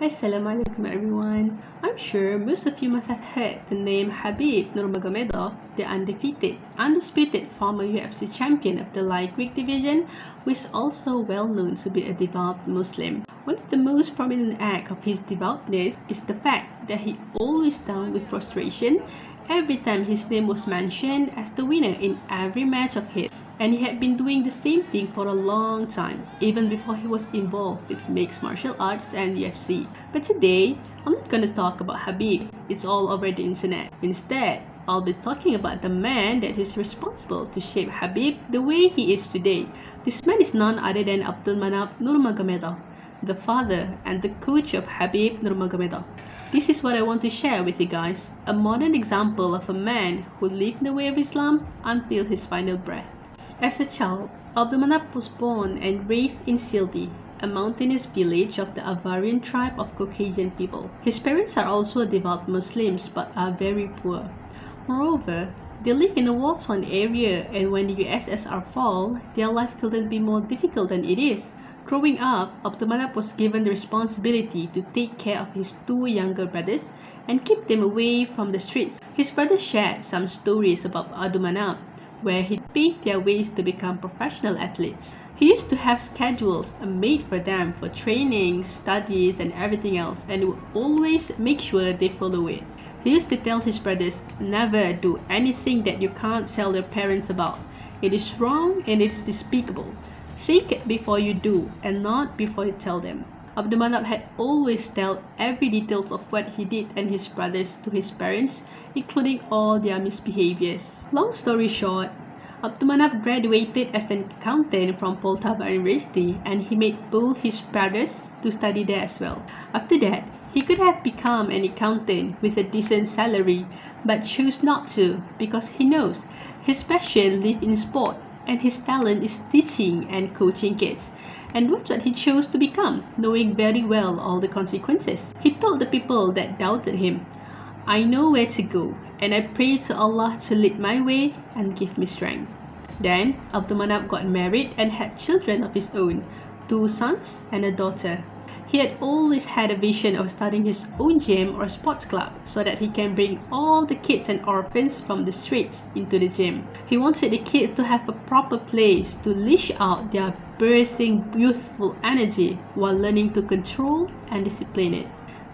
Assalamualaikum everyone. I'm sure most of you must have heard the name Habib Nurmagomedov, the undefeated, undisputed former UFC champion of the lightweight division, who is also well known to be a devout Muslim. One of the most prominent acts of his devoutness is the fact that he always down with frustration every time his name was mentioned as the winner in every match of his. And he had been doing the same thing for a long time, even before he was involved with mixed martial arts and UFC. But today, I'm not gonna talk about Habib, it's all over the internet. Instead, I'll be talking about the man that is responsible to shape Habib the way he is today. This man is none other than Abdulmanap Nurmagomedov, the father and the coach of Habib Nurmagomedov. This is what I want to share with you guys, a modern example of a man who lived the way of Islam until his final breath. As a child, Abdulmanap was born and raised in Sildi, a mountainous village of the Avarian tribe of Caucasian people. His parents are also devout Muslims but are very poor. Moreover, they live in a war-torn area, and when the USSR fall, their life couldn't be more difficult than it is. Growing up, Abdulmanap was given the responsibility to take care of his two younger brothers and keep them away from the streets. His brothers shared some stories about Abdulmanap, where he paid their ways to become professional athletes. He used to have schedules made for them for training, studies, and everything else, and would always make sure they follow it. He used to tell his brothers, never do anything that you can't tell your parents about. It is wrong and it is despicable. Think it before you do, and not before you tell them. Abdulmanap had always told every detail of what he did and his brothers to his parents, including all their misbehaviors. Long story short, Abdulmanap graduated as an accountant from Poltava University, and he made both his brothers to study there as well. After that, he could have become an accountant with a decent salary, but chose not to because he knows his passion lives in sport and his talent is teaching and coaching kids. And that's what he chose to become, knowing very well all the consequences. He told the people that doubted him, I know where to go, and I pray to Allah to lead my way and give me strength. Then, Abdulmanap got married and had children of his own, 2 sons and a daughter. He had always had a vision of starting his own gym or sports club so that he can bring all the kids and orphans from the streets into the gym. He wanted the kids to have a proper place to leash out their bursting, youthful energy while learning to control and discipline it.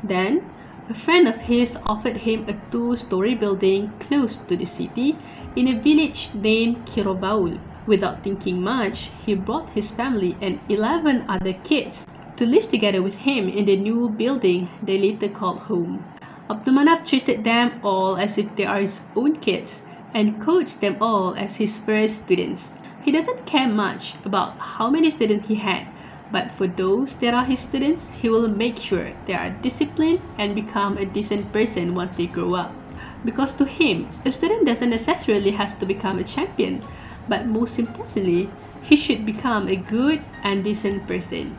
Then, a friend of his offered him a 2-story building close to the city in a village named Kirobaul. Without thinking much, he brought his family and 11 other kids to live together with him in the new building they later called home. Abdulmanap treated them all as if they are his own kids and coached them all as his first students. He doesn't care much about how many students he had, but for those that are his students, he will make sure they are disciplined and become a decent person once they grow up. Because to him, a student doesn't necessarily have to become a champion, but most importantly, he should become a good and decent person.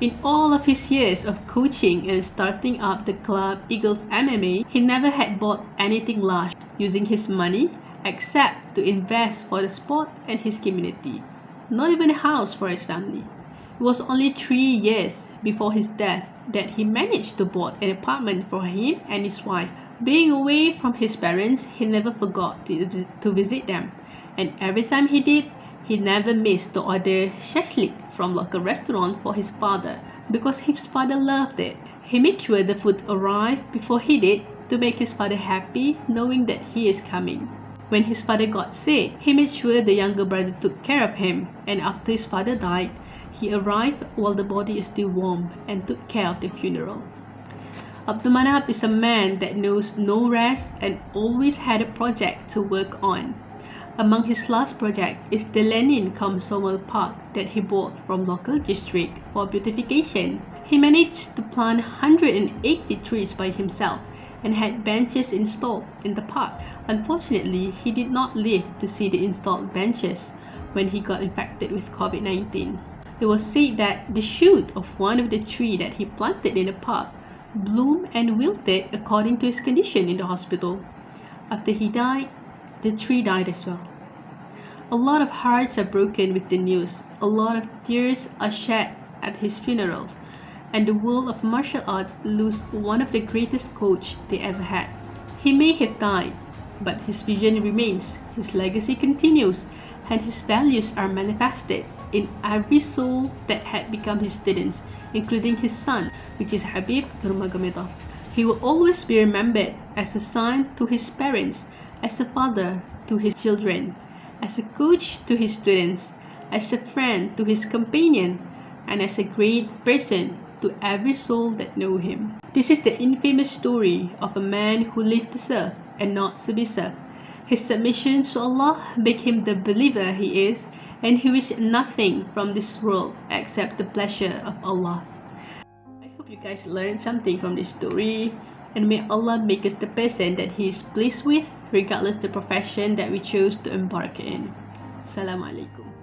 In all of his years of coaching and starting up the club Eagles MMA, he never had bought anything large using his money except to invest for the sport and his community. Not even a house for his family. It was only 3 years before his death that he managed to buy an apartment for him and his wife. Being away from his parents, he never forgot to visit them, and every time he did, he never missed to order shashlik from local restaurant for his father because his father loved it. He made sure the food arrived before he did to make his father happy, knowing that he is coming. When his father got sick, he made sure the younger brother took care of him, and after his father died, he arrived while the body is still warm and took care of the funeral. Abdulmanap is a man that knows no rest and always had a project to work on. Among his last project is the Lenin Komsomol Park that he bought from local district for beautification. He managed to plant 180 trees by himself and had benches installed in the park. Unfortunately, he did not live to see the installed benches when he got infected with COVID-19. It was said that the shoot of one of the trees that he planted in the park bloomed and wilted according to his condition in the hospital. After he died, the tree died as well. A lot of hearts are broken with the news. A lot of tears are shed at his funeral. and the world of martial arts lose one of the greatest coach they ever had. He may have died, but his vision remains, his legacy continues, and his values are manifested in every soul that had become his students, including his son, which is Habib Nurmagomedov. He will always be remembered as a son to his parents, as a father to his children, as a coach to his students, as a friend to his companion, and as a great person to every soul that know him. This is the infamous story of a man who lived to serve and not to be served. His submission to Allah made him the believer he is, and he wished nothing from this world except the pleasure of Allah. I hope you guys learned something from this story, and may Allah make us the person that He is pleased with, regardless the profession that we chose to embark in. Assalamualaikum.